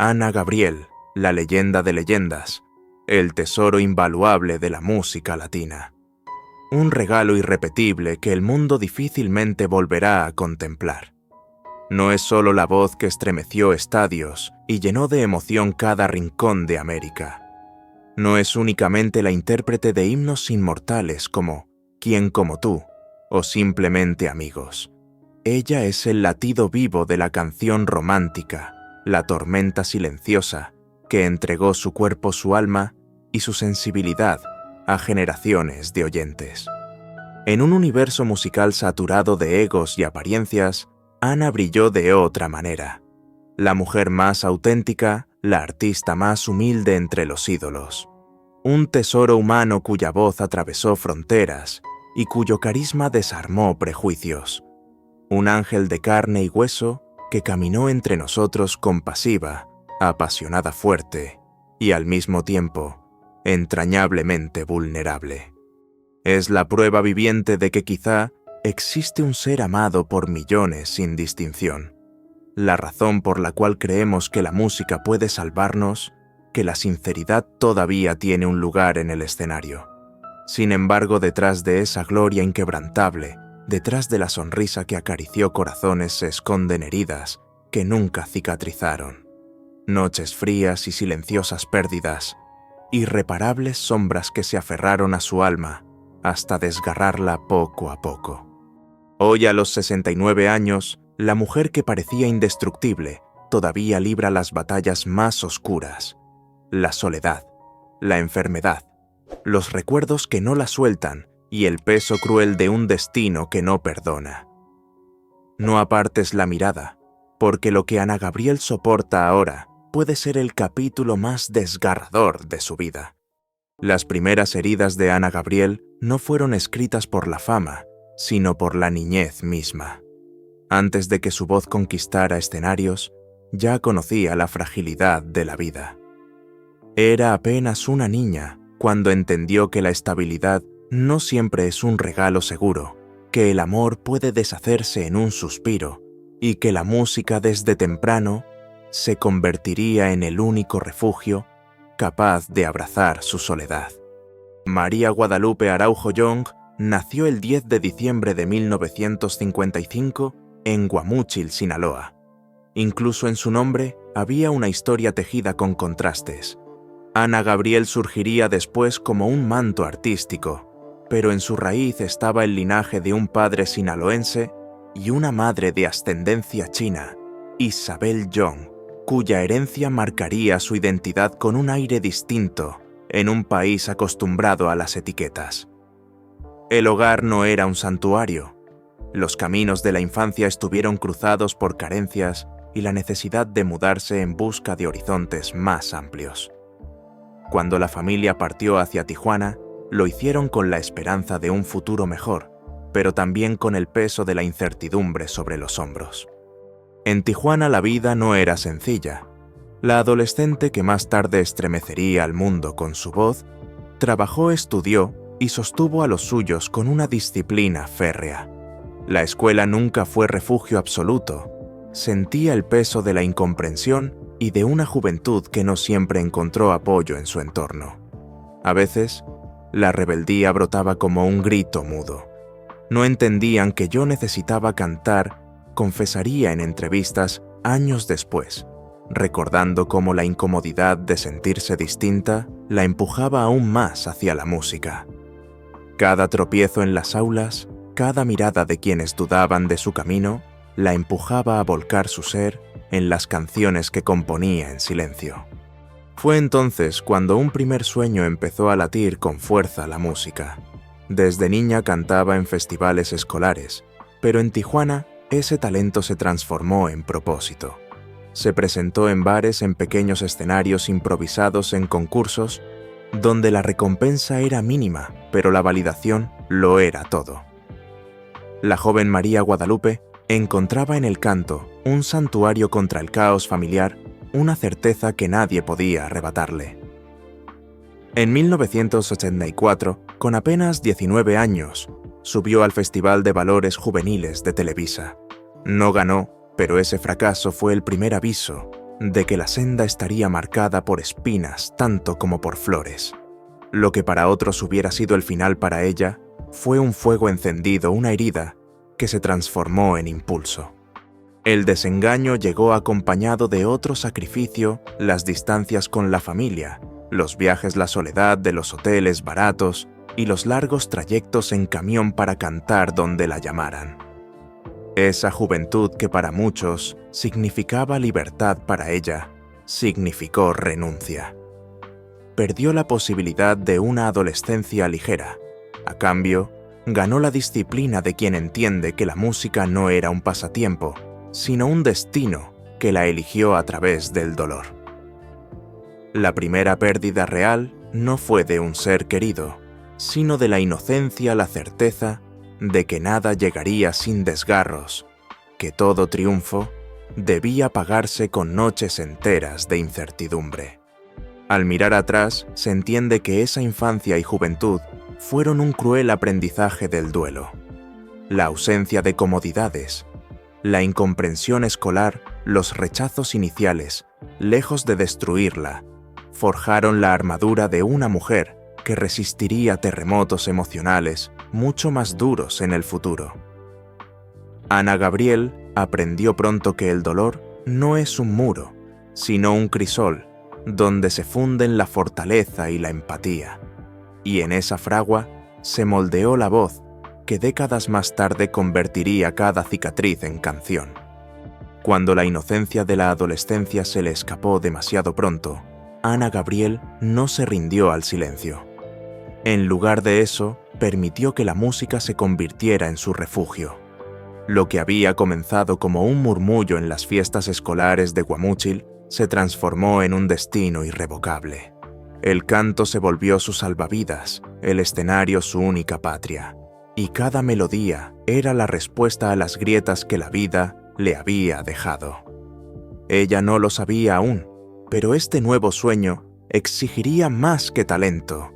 Ana Gabriel, la leyenda de leyendas, el tesoro invaluable de la música latina. Un regalo irrepetible que el mundo difícilmente volverá a contemplar. No es solo la voz que estremeció estadios y llenó de emoción cada rincón de América. No es únicamente la intérprete de himnos inmortales como ¿Quién como tú? O simplemente Amigos. Ella es el latido vivo de la canción romántica, la tormenta silenciosa, que entregó su cuerpo, su alma y su sensibilidad a generaciones de oyentes. En un universo musical saturado de egos y apariencias, Ana brilló de otra manera. La mujer más auténtica, la artista más humilde entre los ídolos. Un tesoro humano cuya voz atravesó fronteras y cuyo carisma desarmó prejuicios. Un ángel de carne y hueso que caminó entre nosotros compasiva, apasionada, fuerte y al mismo tiempo entrañablemente vulnerable. Es la prueba viviente de que quizá existe un ser amado por millones sin distinción. La razón por la cual creemos que la música puede salvarnos, que la sinceridad todavía tiene un lugar en el escenario. Sin embargo, detrás de esa gloria inquebrantable, detrás de la sonrisa que acarició corazones, se esconden heridas que nunca cicatrizaron. Noches frías y silenciosas pérdidas, irreparables sombras que se aferraron a su alma hasta desgarrarla poco a poco. Hoy, a los 69 años, la mujer que parecía indestructible todavía libra las batallas más oscuras. La soledad, la enfermedad, los recuerdos que no la sueltan y el peso cruel de un destino que no perdona. No apartes la mirada, porque lo que Ana Gabriel soporta ahora puede ser el capítulo más desgarrador de su vida. Las primeras heridas de Ana Gabriel no fueron escritas por la fama, sino por la niñez misma. Antes de que su voz conquistara escenarios, ya conocía la fragilidad de la vida. Era apenas una niña cuando entendió que la estabilidad no siempre es un regalo seguro, que el amor puede deshacerse en un suspiro y que la música desde temprano se convertiría en el único refugio capaz de abrazar su soledad. María Guadalupe Araujo Young nació el 10 de diciembre de 1955 en Guamúchil, Sinaloa. Incluso en su nombre había una historia tejida con contrastes. Ana Gabriel surgiría después como un manto artístico, pero en su raíz estaba el linaje de un padre sinaloense y una madre de ascendencia china, Isabel Young, cuya herencia marcaría su identidad con un aire distinto en un país acostumbrado a las etiquetas. El hogar no era un santuario. Los caminos de la infancia estuvieron cruzados por carencias y la necesidad de mudarse en busca de horizontes más amplios. Cuando la familia partió hacia Tijuana, lo hicieron con la esperanza de un futuro mejor, pero también con el peso de la incertidumbre sobre los hombros. En Tijuana la vida no era sencilla. La adolescente que más tarde estremecería al mundo con su voz, trabajó, estudió y sostuvo a los suyos con una disciplina férrea. La escuela nunca fue refugio absoluto. Sentía el peso de la incomprensión y de una juventud que no siempre encontró apoyo en su entorno. A veces, la rebeldía brotaba como un grito mudo. No entendían que yo necesitaba cantar, confesaría en entrevistas años después, recordando cómo la incomodidad de sentirse distinta la empujaba aún más hacia la música. Cada tropiezo en las aulas, cada mirada de quienes dudaban de su camino, la empujaba a volcar su ser en las canciones que componía en silencio. Fue entonces cuando un primer sueño empezó a latir con fuerza la música. Desde niña cantaba en festivales escolares, pero en Tijuana ese talento se transformó en propósito. Se presentó en bares, en pequeños escenarios improvisados, en concursos, donde la recompensa era mínima, pero la validación lo era todo. La joven María Guadalupe encontraba en el canto un santuario contra el caos familiar, una certeza que nadie podía arrebatarle. En 1984, con apenas 19 años, subió al Festival de Valores Juveniles de Televisa. No ganó, pero ese fracaso fue el primer aviso de que la senda estaría marcada por espinas tanto como por flores. Lo que para otros hubiera sido el final para ella, fue un fuego encendido, una herida, que se transformó en impulso. El desengaño llegó acompañado de otro sacrificio, las distancias con la familia, los viajes, la soledad de los hoteles baratos y los largos trayectos en camión para cantar donde la llamaran. Esa juventud que para muchos significaba libertad, para ella significó renuncia. Perdió la posibilidad de una adolescencia ligera. A cambio, ganó la disciplina de quien entiende que la música no era un pasatiempo, sino un destino que la eligió a través del dolor. La primera pérdida real no fue de un ser querido, sino de la inocencia, la certeza de que nada llegaría sin desgarros, que todo triunfo debía pagarse con noches enteras de incertidumbre. Al mirar atrás, se entiende que esa infancia y juventud fueron un cruel aprendizaje del duelo. La ausencia de comodidades, la incomprensión escolar, los rechazos iniciales, lejos de destruirla, forjaron la armadura de una mujer que resistiría terremotos emocionales mucho más duros en el futuro. Ana Gabriel aprendió pronto que el dolor no es un muro, sino un crisol, donde se funden la fortaleza y la empatía. Y en esa fragua se moldeó la voz que décadas más tarde convertiría cada cicatriz en canción. Cuando la inocencia de la adolescencia se le escapó demasiado pronto, Ana Gabriel no se rindió al silencio. En lugar de eso, permitió que la música se convirtiera en su refugio. Lo que había comenzado como un murmullo en las fiestas escolares de Guamúchil se transformó en un destino irrevocable. El canto se volvió su salvavidas, el escenario su única patria, y cada melodía era la respuesta a las grietas que la vida le había dejado. Ella no lo sabía aún, pero este nuevo sueño exigiría más que talento,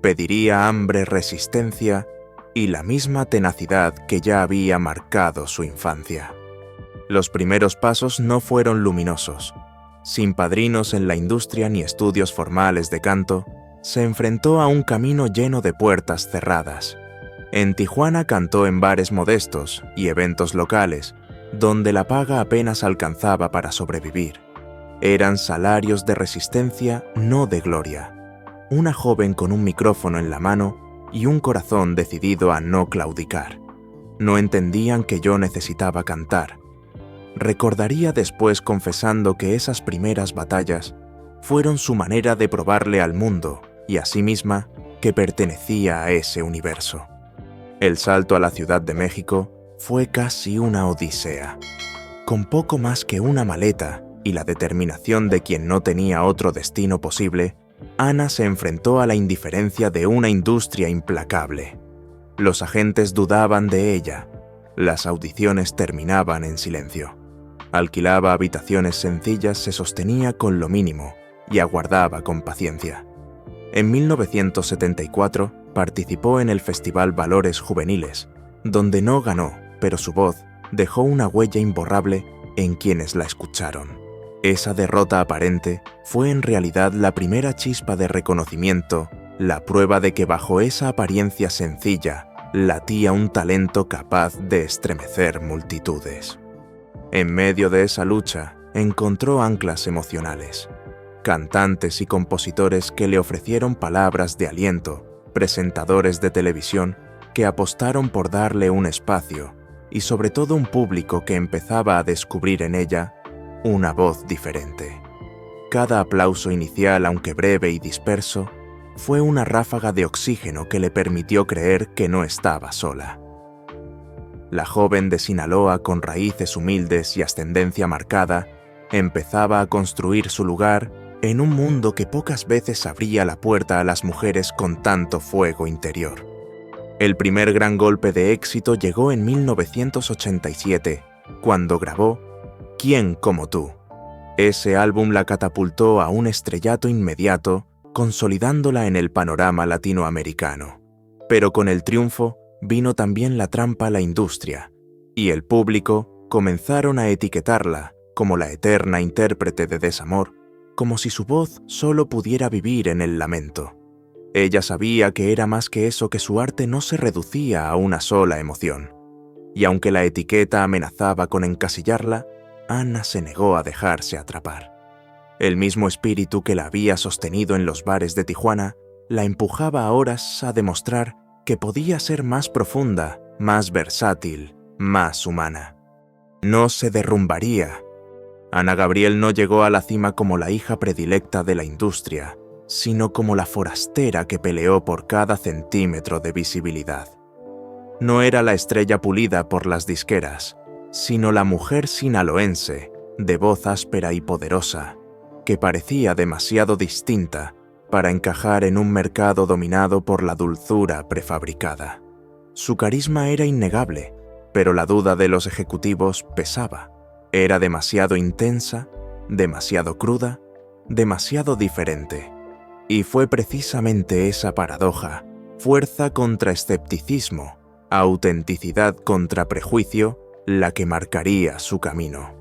pediría hambre, resistencia y la misma tenacidad que ya había marcado su infancia. Los primeros pasos no fueron luminosos. Sin padrinos en la industria ni estudios formales de canto, se enfrentó a un camino lleno de puertas cerradas. En Tijuana cantó en bares modestos y eventos locales, donde la paga apenas alcanzaba para sobrevivir. Eran salarios de resistencia, no de gloria. Una joven con un micrófono en la mano y un corazón decidido a no claudicar. No entendían que yo necesitaba cantar. Recordaría después confesando que esas primeras batallas fueron su manera de probarle al mundo y a sí misma que pertenecía a ese universo. El salto a la Ciudad de México fue casi una odisea. Con poco más que una maleta y la determinación de quien no tenía otro destino posible, Ana se enfrentó a la indiferencia de una industria implacable. Los agentes dudaban de ella. Las audiciones terminaban en silencio. Alquilaba habitaciones sencillas, se sostenía con lo mínimo y aguardaba con paciencia. En 1974 participó en el Festival Valores Juveniles, donde no ganó, pero su voz dejó una huella imborrable en quienes la escucharon. Esa derrota aparente fue en realidad la primera chispa de reconocimiento, la prueba de que bajo esa apariencia sencilla latía un talento capaz de estremecer multitudes. En medio de esa lucha, encontró anclas emocionales, cantantes y compositores que le ofrecieron palabras de aliento, presentadores de televisión que apostaron por darle un espacio y sobre todo un público que empezaba a descubrir en ella una voz diferente. Cada aplauso inicial, aunque breve y disperso, fue una ráfaga de oxígeno que le permitió creer que no estaba sola. La joven de Sinaloa, con raíces humildes y ascendencia marcada, empezaba a construir su lugar en un mundo que pocas veces abría la puerta a las mujeres con tanto fuego interior. El primer gran golpe de éxito llegó en 1987, cuando grabó ¿Quién como tú? Ese álbum la catapultó a un estrellato inmediato, consolidándola en el panorama latinoamericano. Pero con el triunfo vino también la trampa a la industria, y el público comenzaron a etiquetarla como la eterna intérprete de desamor, como si su voz solo pudiera vivir en el lamento. Ella sabía que era más que eso, que su arte no se reducía a una sola emoción. Y aunque la etiqueta amenazaba con encasillarla, Ana se negó a dejarse atrapar. El mismo espíritu que la había sostenido en los bares de Tijuana la empujaba ahora a demostrar que podía ser más profunda, más versátil, más humana. No se derrumbaría. Ana Gabriel no llegó a la cima como la hija predilecta de la industria, sino como la forastera que peleó por cada centímetro de visibilidad. No era la estrella pulida por las disqueras, sino la mujer sinaloense, de voz áspera y poderosa, que parecía demasiado distinta para encajar en un mercado dominado por la dulzura prefabricada. Su carisma era innegable, pero la duda de los ejecutivos pesaba. Era demasiado intensa, demasiado cruda, demasiado diferente. Y fue precisamente esa paradoja, fuerza contra escepticismo, autenticidad contra prejuicio, la que marcaría su camino.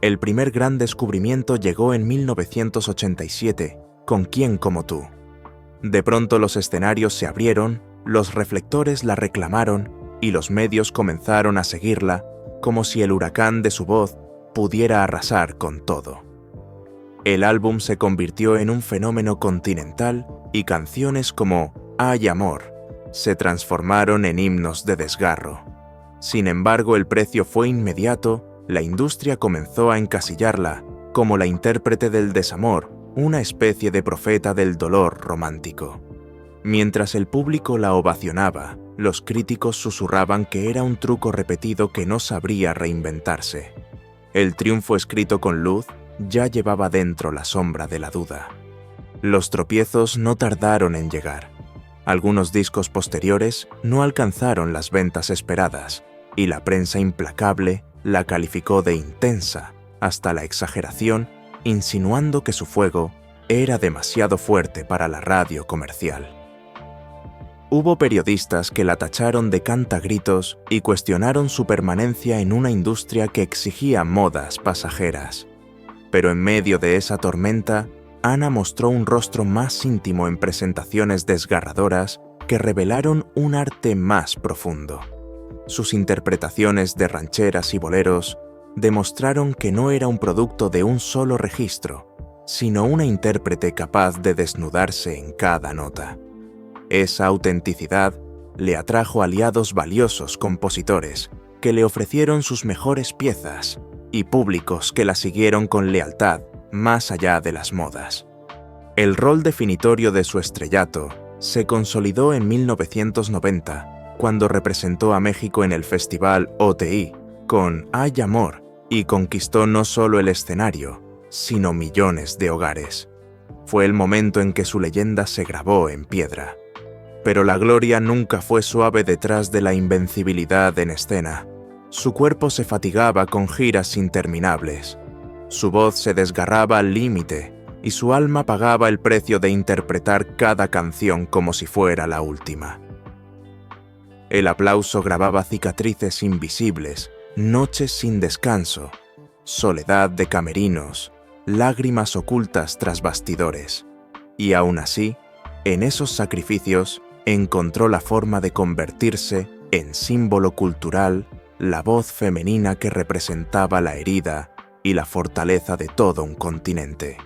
El primer gran descubrimiento llegó en 1987, con ¿Quién como tú? De pronto los escenarios se abrieron, los reflectores la reclamaron y los medios comenzaron a seguirla, como si el huracán de su voz pudiera arrasar con todo. El álbum se convirtió en un fenómeno continental y canciones como Hay amor se transformaron en himnos de desgarro. Sin embargo, el precio fue inmediato. La industria comenzó a encasillarla como la intérprete del desamor, una especie de profeta del dolor romántico. Mientras el público la ovacionaba, los críticos susurraban que era un truco repetido que no sabría reinventarse. El triunfo escrito con luz ya llevaba dentro la sombra de la duda. Los tropiezos no tardaron en llegar. Algunos discos posteriores no alcanzaron las ventas esperadas, y la prensa implacable la calificó de intensa hasta la exageración, insinuando que su fuego era demasiado fuerte para la radio comercial. Hubo periodistas que la tacharon de cantagritos y cuestionaron su permanencia en una industria que exigía modas pasajeras. Pero en medio de esa tormenta, Ana mostró un rostro más íntimo en presentaciones desgarradoras que revelaron un arte más profundo. Sus interpretaciones de rancheras y boleros demostraron que no era un producto de un solo registro, sino una intérprete capaz de desnudarse en cada nota. Esa autenticidad le atrajo aliados valiosos compositores que le ofrecieron sus mejores piezas y públicos que la siguieron con lealtad más allá de las modas. El rol definitorio de su estrellato se consolidó en 1990, cuando representó a México en el festival OTI con Hay amor y conquistó no solo el escenario, sino millones de hogares. Fue el momento en que su leyenda se grabó en piedra. Pero la gloria nunca fue suave detrás de la invencibilidad en escena. Su cuerpo se fatigaba con giras interminables. Su voz se desgarraba al límite y su alma pagaba el precio de interpretar cada canción como si fuera la última. El aplauso grababa cicatrices invisibles, noches sin descanso, soledad de camerinos, lágrimas ocultas tras bastidores. Y aún así, en esos sacrificios, encontró la forma de convertirse en símbolo cultural, la voz femenina que representaba la herida y la fortaleza de todo un continente.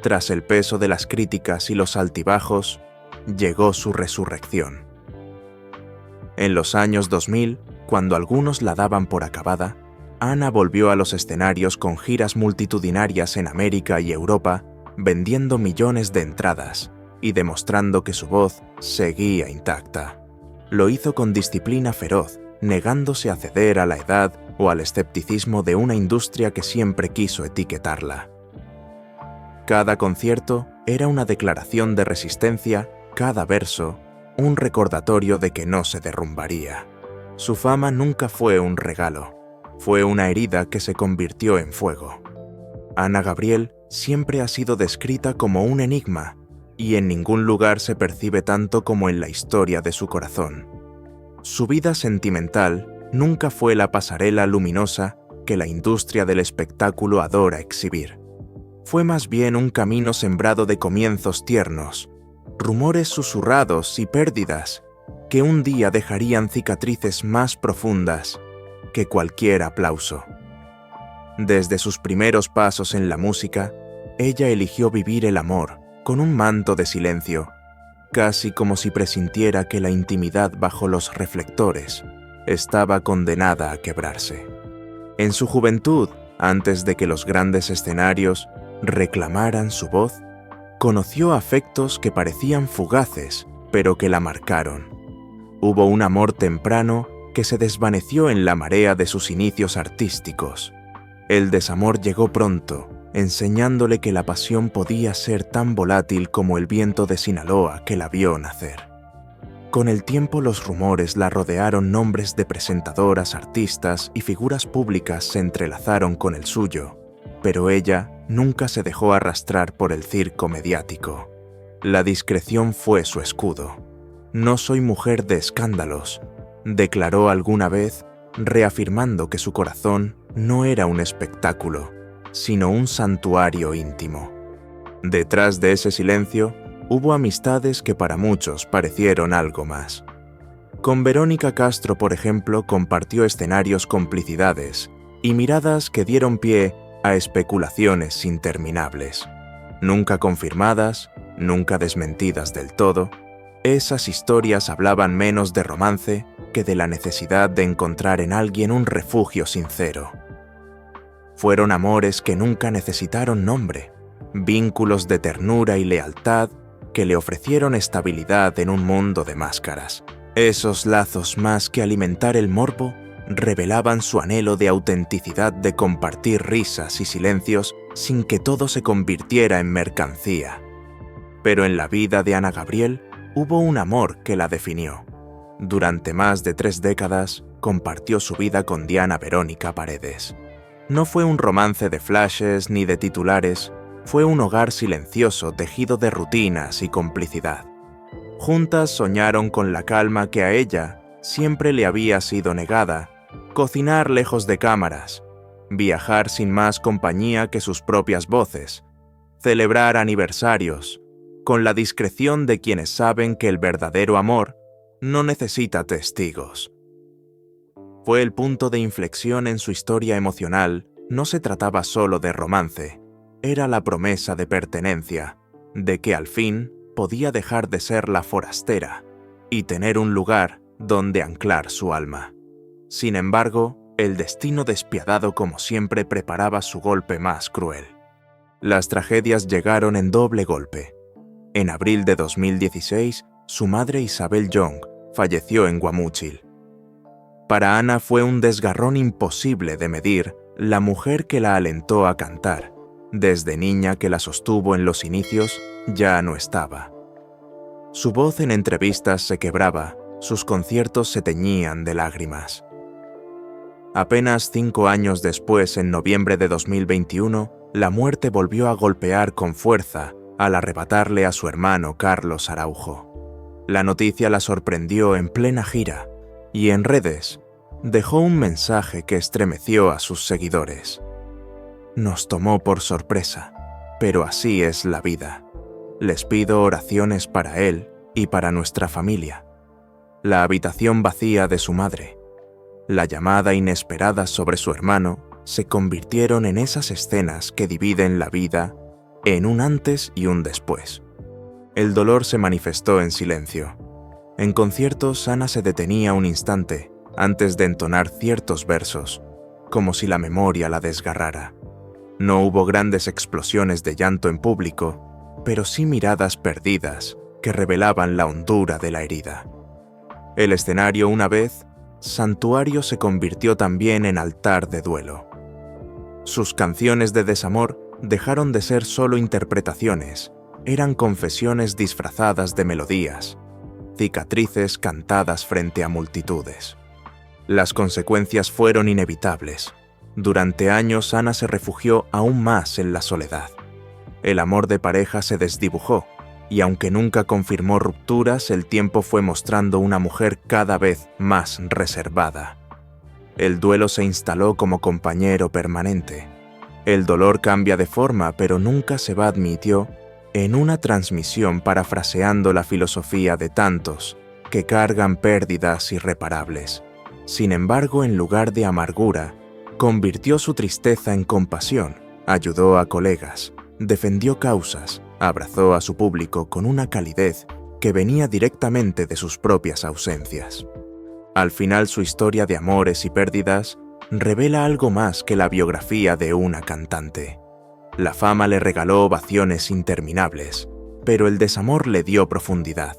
Tras el peso de las críticas y los altibajos, llegó su resurrección. En los años 2000, cuando algunos la daban por acabada, Ana volvió a los escenarios con giras multitudinarias en América y Europa, vendiendo millones de entradas y demostrando que su voz seguía intacta. Lo hizo con disciplina feroz, negándose a ceder a la edad o al escepticismo de una industria que siempre quiso etiquetarla. Cada concierto era una declaración de resistencia, cada verso un recordatorio de que no se derrumbaría. Su fama nunca fue un regalo, fue una herida que se convirtió en fuego. Ana Gabriel siempre ha sido descrita como un enigma, y en ningún lugar se percibe tanto como en la historia de su corazón. Su vida sentimental nunca fue la pasarela luminosa que la industria del espectáculo adora exhibir. Fue más bien un camino sembrado de comienzos tiernos, rumores susurrados y pérdidas que un día dejarían cicatrices más profundas que cualquier aplauso. Desde sus primeros pasos en la música, ella eligió vivir el amor con un manto de silencio, casi como si presintiera que la intimidad bajo los reflectores estaba condenada a quebrarse. En su juventud, antes de que los grandes escenarios reclamaran su voz, conoció afectos que parecían fugaces, pero que la marcaron. Hubo un amor temprano que se desvaneció en la marea de sus inicios artísticos. El desamor llegó pronto, enseñándole que la pasión podía ser tan volátil como el viento de Sinaloa que la vio nacer. Con el tiempo los rumores la rodearon, nombres de presentadoras, artistas y figuras públicas se entrelazaron con el suyo, pero ella nunca se dejó arrastrar por el circo mediático. La discreción fue su escudo. «No soy mujer de escándalos», declaró alguna vez, reafirmando que su corazón no era un espectáculo, sino un santuario íntimo. Detrás de ese silencio, hubo amistades que para muchos parecieron algo más. Con Verónica Castro, por ejemplo, compartió escenarios, complicidades y miradas que dieron pie a especulaciones interminables. Nunca confirmadas, nunca desmentidas del todo, esas historias hablaban menos de romance que de la necesidad de encontrar en alguien un refugio sincero. Fueron amores que nunca necesitaron nombre, vínculos de ternura y lealtad que le ofrecieron estabilidad en un mundo de máscaras. Esos lazos, más que alimentar el morbo, revelaban su anhelo de autenticidad, de compartir risas y silencios sin que todo se convirtiera en mercancía. Pero en la vida de Ana Gabriel hubo un amor que la definió. Durante más de 3 décadas compartió su vida con Diana Verónica Paredes. No fue un romance de flashes ni de titulares, fue un hogar silencioso tejido de rutinas y complicidad. Juntas soñaron con la calma que a ella siempre le había sido negada, cocinar lejos de cámaras, viajar sin más compañía que sus propias voces, celebrar aniversarios, con la discreción de quienes saben que el verdadero amor no necesita testigos. Fue el punto de inflexión en su historia emocional. No se trataba solo de romance, era la promesa de pertenencia, de que al fin podía dejar de ser la forastera y tener un lugar donde anclar su alma. Sin embargo, el destino despiadado como siempre preparaba su golpe más cruel. Las tragedias llegaron en doble golpe. En abril de 2016, su madre Isabel Young falleció en Guamúchil. Para Ana fue un desgarrón imposible de medir. La mujer que la alentó a cantar, desde niña que la sostuvo en los inicios, ya no estaba. Su voz en entrevistas se quebraba, sus conciertos se teñían de lágrimas. Apenas 5 años después, en noviembre de 2021, la muerte volvió a golpear con fuerza al arrebatarle a su hermano Carlos Araujo. La noticia la sorprendió en plena gira y en redes dejó un mensaje que estremeció a sus seguidores. Nos tomó por sorpresa, pero así es la vida. Les pido oraciones para él y para nuestra familia. La habitación vacía de su madre, la llamada inesperada sobre su hermano, se convirtieron en esas escenas que dividen la vida en un antes y un después. El dolor se manifestó en silencio. En conciertos, Ana se detenía un instante antes de entonar ciertos versos, como si la memoria la desgarrara. No hubo grandes explosiones de llanto en público, pero sí miradas perdidas que revelaban la hondura de la herida. El escenario, una vez santuario, se convirtió también en altar de duelo. Sus canciones de desamor dejaron de ser solo interpretaciones, eran confesiones disfrazadas de melodías, cicatrices cantadas frente a multitudes. Las consecuencias fueron inevitables. Durante años Ana se refugió aún más en la soledad. El amor de pareja se desdibujó, y aunque nunca confirmó rupturas, el tiempo fue mostrando una mujer cada vez más reservada. El duelo se instaló como compañero permanente. El dolor cambia de forma, pero nunca se va, admitió, en una transmisión parafraseando la filosofía de tantos que cargan pérdidas irreparables. Sin embargo, en lugar de amargura, convirtió su tristeza en compasión, ayudó a colegas, defendió causas, abrazó a su público con una calidez que venía directamente de sus propias ausencias. Al final, su historia de amores y pérdidas revela algo más que la biografía de una cantante. La fama le regaló ovaciones interminables, pero el desamor le dio profundidad.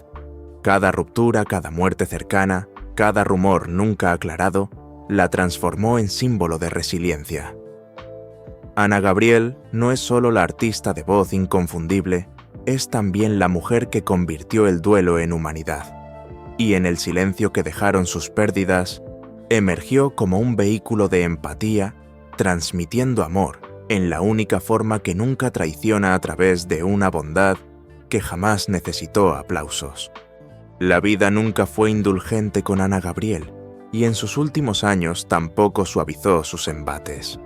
Cada ruptura, cada muerte cercana, cada rumor nunca aclarado, la transformó en símbolo de resiliencia. Ana Gabriel no es solo la artista de voz inconfundible, es también la mujer que convirtió el duelo en humanidad. Y en el silencio que dejaron sus pérdidas, emergió como un vehículo de empatía, transmitiendo amor en la única forma que nunca traiciona, a través de una bondad que jamás necesitó aplausos. La vida nunca fue indulgente con Ana Gabriel, y en sus últimos años tampoco suavizó sus embates.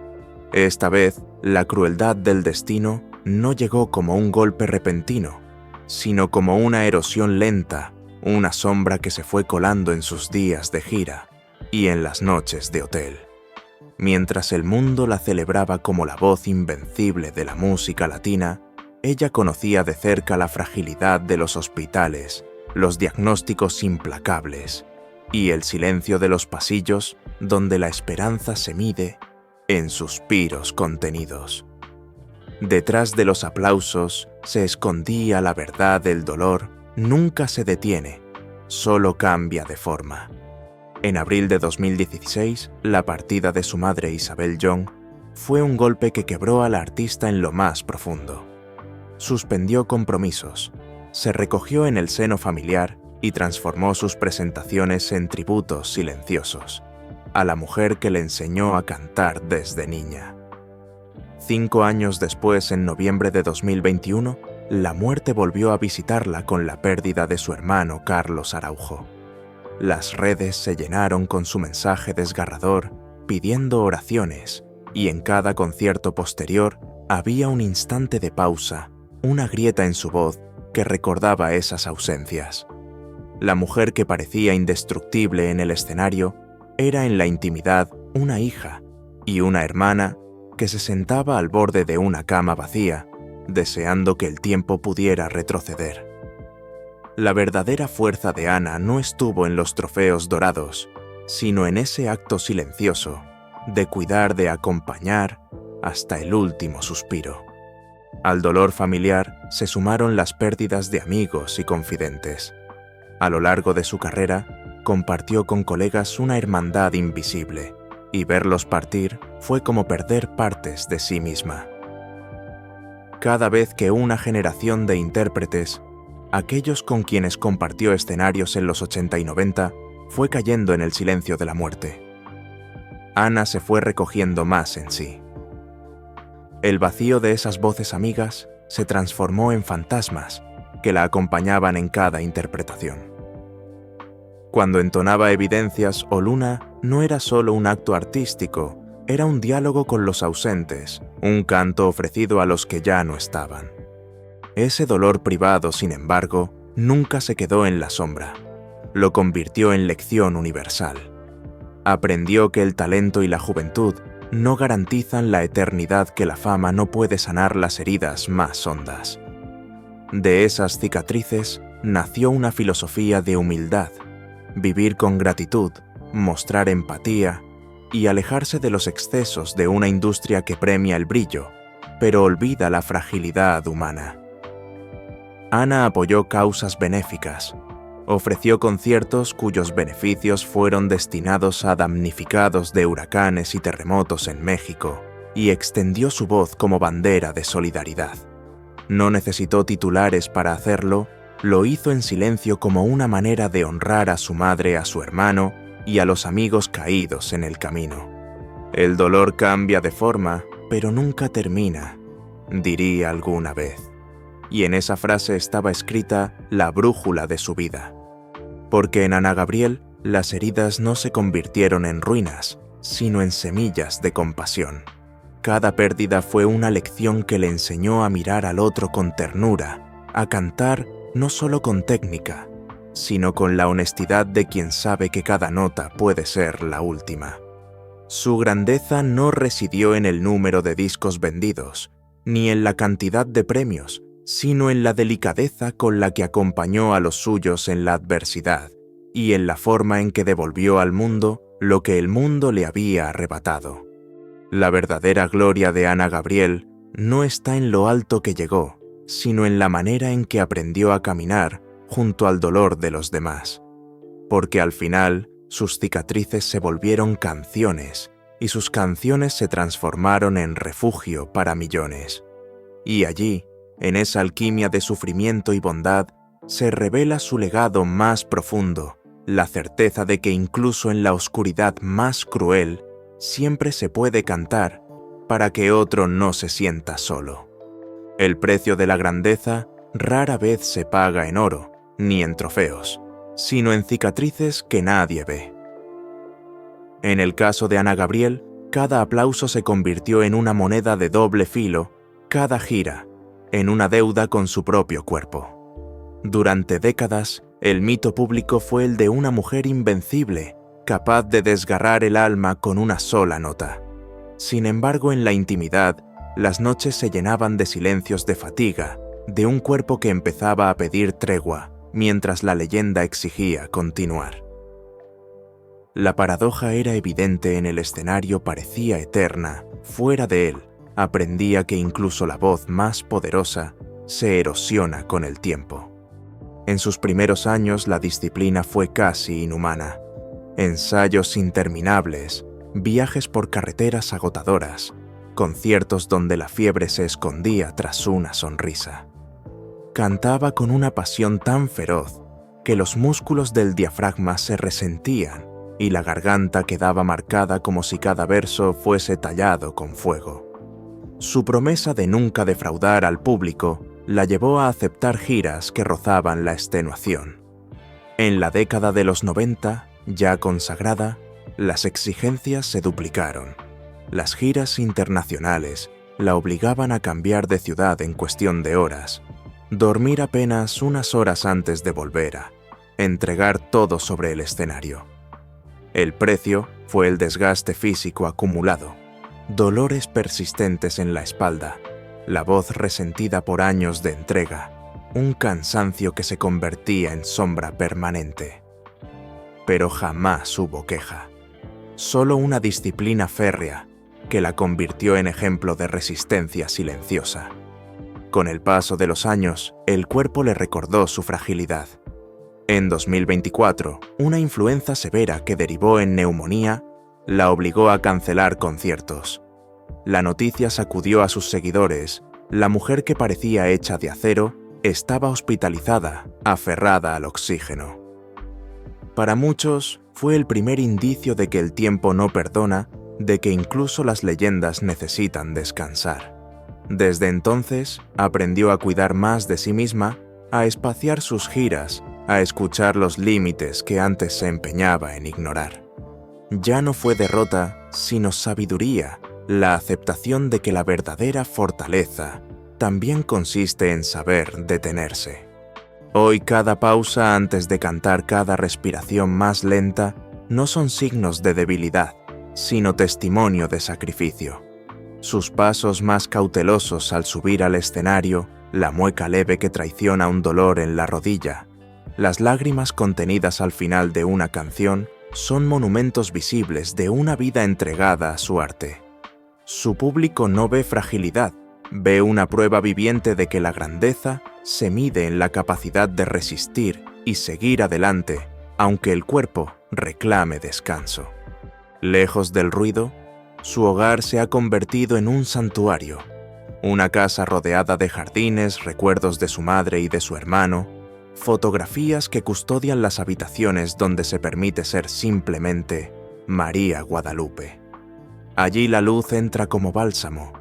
Esta vez, la crueldad del destino no llegó como un golpe repentino, sino como una erosión lenta, una sombra que se fue colando en sus días de gira y en las noches de hotel. Mientras el mundo la celebraba como la voz invencible de la música latina, ella conocía de cerca la fragilidad de los hospitales, los diagnósticos implacables y el silencio de los pasillos donde la esperanza se mide en suspiros contenidos. Detrás de los aplausos se escondía la verdad del dolor. Nunca se detiene, solo cambia de forma. En abril de 2016, la partida de su madre Isabel Young fue un golpe que quebró a la artista en lo más profundo. Suspendió compromisos, se recogió en el seno familiar y transformó sus presentaciones en tributos silenciosos a la mujer que le enseñó a cantar desde niña. 5 años después, en noviembre de 2021, la muerte volvió a visitarla con la pérdida de su hermano Carlos Araujo. Las redes se llenaron con su mensaje desgarrador, pidiendo oraciones, y en cada concierto posterior había un instante de pausa, una grieta en su voz que recordaba esas ausencias. La mujer que parecía indestructible en el escenario era en la intimidad una hija y una hermana que se sentaba al borde de una cama vacía, deseando que el tiempo pudiera retroceder. La verdadera fuerza de Ana no estuvo en los trofeos dorados, sino en ese acto silencioso de cuidar, de acompañar hasta el último suspiro. Al dolor familiar se sumaron las pérdidas de amigos y confidentes. A lo largo de su carrera, compartió con colegas una hermandad invisible, y verlos partir fue como perder partes de sí misma. Cada vez que una generación de intérpretes, aquellos con quienes compartió escenarios en los 80 y 90, fue cayendo en el silencio de la muerte, Ana se fue recogiendo más en sí. El vacío de esas voces amigas se transformó en fantasmas que la acompañaban en cada interpretación. Cuando entonaba Evidencias o Luna, no era solo un acto artístico, era un diálogo con los ausentes, un canto ofrecido a los que ya no estaban. Ese dolor privado, sin embargo, nunca se quedó en la sombra. Lo convirtió en lección universal. Aprendió que el talento y la juventud no garantizan la eternidad, que la fama no puede sanar las heridas más hondas. De esas cicatrices nació una filosofía de humildad, vivir con gratitud, mostrar empatía y alejarse de los excesos de una industria que premia el brillo, pero olvida la fragilidad humana. Ana apoyó causas benéficas, ofreció conciertos cuyos beneficios fueron destinados a damnificados de huracanes y terremotos en México, y extendió su voz como bandera de solidaridad. No necesitó titulares para hacerlo, lo hizo en silencio como una manera de honrar a su madre, a su hermano y a los amigos caídos en el camino. El dolor cambia de forma, pero nunca termina, diría alguna vez. Y en esa frase estaba escrita la brújula de su vida. Porque en Ana Gabriel, las heridas no se convirtieron en ruinas, sino en semillas de compasión. Cada pérdida fue una lección que le enseñó a mirar al otro con ternura, a cantar no solo con técnica, sino con la honestidad de quien sabe que cada nota puede ser la última. Su grandeza no residió en el número de discos vendidos, ni en la cantidad de premios, sino en la delicadeza con la que acompañó a los suyos en la adversidad y en la forma en que devolvió al mundo lo que el mundo le había arrebatado. La verdadera gloria de Ana Gabriel no está en lo alto que llegó, sino en la manera en que aprendió a caminar junto al dolor de los demás, porque al final sus cicatrices se volvieron canciones y sus canciones se transformaron en refugio para millones. Y allí, en esa alquimia de sufrimiento y bondad, se revela su legado más profundo, la certeza de que incluso en la oscuridad más cruel, siempre se puede cantar para que otro no se sienta solo. El precio de la grandeza rara vez se paga en oro, ni en trofeos, sino en cicatrices que nadie ve. En el caso de Ana Gabriel, cada aplauso se convirtió en una moneda de doble filo, cada gira, en una deuda con su propio cuerpo. Durante décadas, el mito público fue el de una mujer invencible, capaz de desgarrar el alma con una sola nota. Sin embargo, en la intimidad, las noches se llenaban de silencios de fatiga, de un cuerpo que empezaba a pedir tregua, mientras la leyenda exigía continuar. La paradoja era evidente en el escenario, parecía eterna, fuera de él, aprendía que incluso la voz más poderosa se erosiona con el tiempo. En sus primeros años la disciplina fue casi inhumana. Ensayos interminables, viajes por carreteras agotadoras, conciertos donde la fiebre se escondía tras una sonrisa. Cantaba con una pasión tan feroz que los músculos del diafragma se resentían y la garganta quedaba marcada como si cada verso fuese tallado con fuego. Su promesa de nunca defraudar al público la llevó a aceptar giras que rozaban la extenuación. En la década de los 90, ya consagrada, las exigencias se duplicaron. Las giras internacionales la obligaban a cambiar de ciudad en cuestión de horas, dormir apenas unas horas antes de volver a entregar todo sobre el escenario. El precio fue el desgaste físico acumulado, dolores persistentes en la espalda, la voz resentida por años de entrega, un cansancio que se convertía en sombra permanente. Pero jamás hubo queja, solo una disciplina férrea que la convirtió en ejemplo de resistencia silenciosa. Con el paso de los años, el cuerpo le recordó su fragilidad. En 2024, una influenza severa que derivó en neumonía la obligó a cancelar conciertos. La noticia sacudió a sus seguidores. La mujer que parecía hecha de acero estaba hospitalizada, aferrada al oxígeno. Para muchos, fue el primer indicio de que el tiempo no perdona, de que incluso las leyendas necesitan descansar. Desde entonces, aprendió a cuidar más de sí misma, a espaciar sus giras, a escuchar los límites que antes se empeñaba en ignorar. Ya no fue derrota, sino sabiduría, la aceptación de que la verdadera fortaleza también consiste en saber detenerse. Hoy cada pausa antes de cantar, cada respiración más lenta, no son signos de debilidad, sino testimonio de sacrificio. Sus pasos más cautelosos al subir al escenario, la mueca leve que traiciona un dolor en la rodilla, las lágrimas contenidas al final de una canción, son monumentos visibles de una vida entregada a su arte. Su público no ve fragilidad, ve una prueba viviente de que la grandeza se mide en la capacidad de resistir y seguir adelante, aunque el cuerpo reclame descanso. Lejos del ruido, su hogar se ha convertido en un santuario, una casa rodeada de jardines, recuerdos de su madre y de su hermano, fotografías que custodian las habitaciones donde se permite ser simplemente María Guadalupe. Allí la luz entra como bálsamo,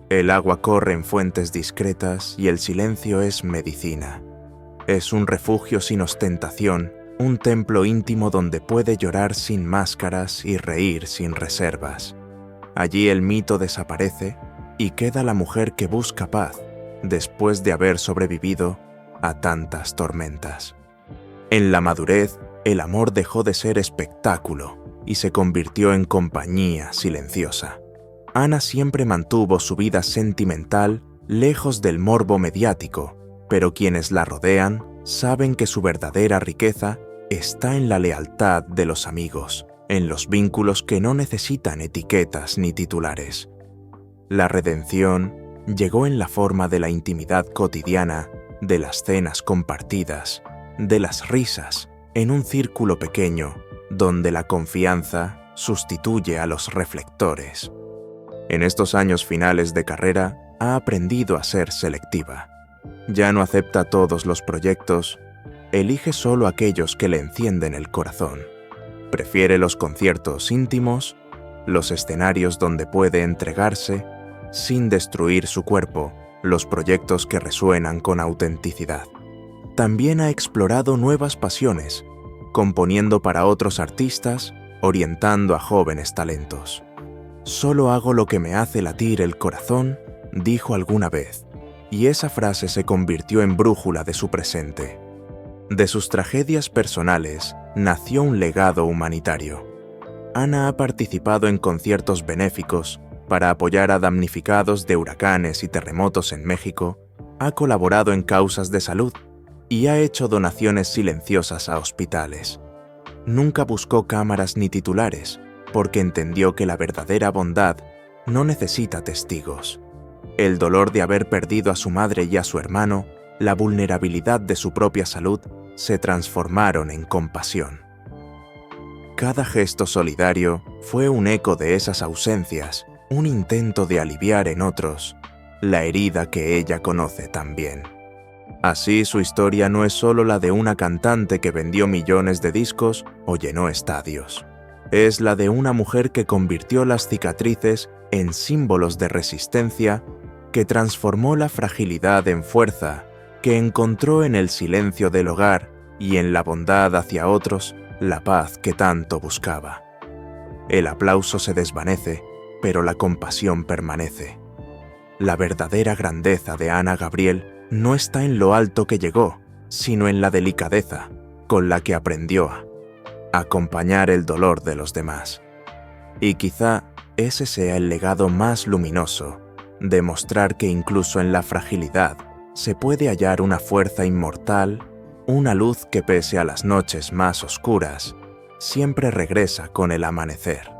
el agua corre en fuentes discretas y el silencio es medicina. Es un refugio sin ostentación un templo íntimo donde puede llorar sin máscaras y reír sin reservas. Allí el mito desaparece y queda la mujer que busca paz después de haber sobrevivido a tantas tormentas. En la madurez, el amor dejó de ser espectáculo y se convirtió en compañía silenciosa. Ana siempre mantuvo su vida sentimental lejos del morbo mediático, pero quienes la rodean saben que su verdadera riqueza está en la lealtad de los amigos, en los vínculos que no necesitan etiquetas ni titulares. La redención llegó en la forma de la intimidad cotidiana, de las cenas compartidas, de las risas, en un círculo pequeño donde la confianza sustituye a los reflectores. En estos años finales de carrera ha aprendido a ser selectiva. Ya no acepta todos los proyectos, elige solo aquellos que le encienden el corazón. Prefiere los conciertos íntimos, los escenarios donde puede entregarse, sin destruir su cuerpo, los proyectos que resuenan con autenticidad. También ha explorado nuevas pasiones, componiendo para otros artistas, orientando a jóvenes talentos. «Solo hago lo que me hace latir el corazón», dijo alguna vez, y esa frase se convirtió en brújula de su presente. De sus tragedias personales nació un legado humanitario. Ana ha participado en conciertos benéficos para apoyar a damnificados de huracanes y terremotos en México, ha colaborado en causas de salud y ha hecho donaciones silenciosas a hospitales. Nunca buscó cámaras ni titulares, porque entendió que la verdadera bondad no necesita testigos. El dolor de haber perdido a su madre y a su hermano, la vulnerabilidad de su propia salud, se transformaron en compasión. Cada gesto solidario fue un eco de esas ausencias, un intento de aliviar en otros la herida que ella conoce tan bien. Así, su historia no es solo la de una cantante que vendió millones de discos o llenó estadios. Es la de una mujer que convirtió las cicatrices en símbolos de resistencia, que transformó la fragilidad en fuerza, que encontró en el silencio del hogar y en la bondad hacia otros la paz que tanto buscaba. El aplauso se desvanece, pero la compasión permanece. La verdadera grandeza de Ana Gabriel no está en lo alto que llegó, sino en la delicadeza con la que aprendió a acompañar el dolor de los demás. Y quizá ese sea el legado más luminoso, demostrar que incluso en la fragilidad se puede hallar una fuerza inmortal, una luz que pese a las noches más oscuras, siempre regresa con el amanecer.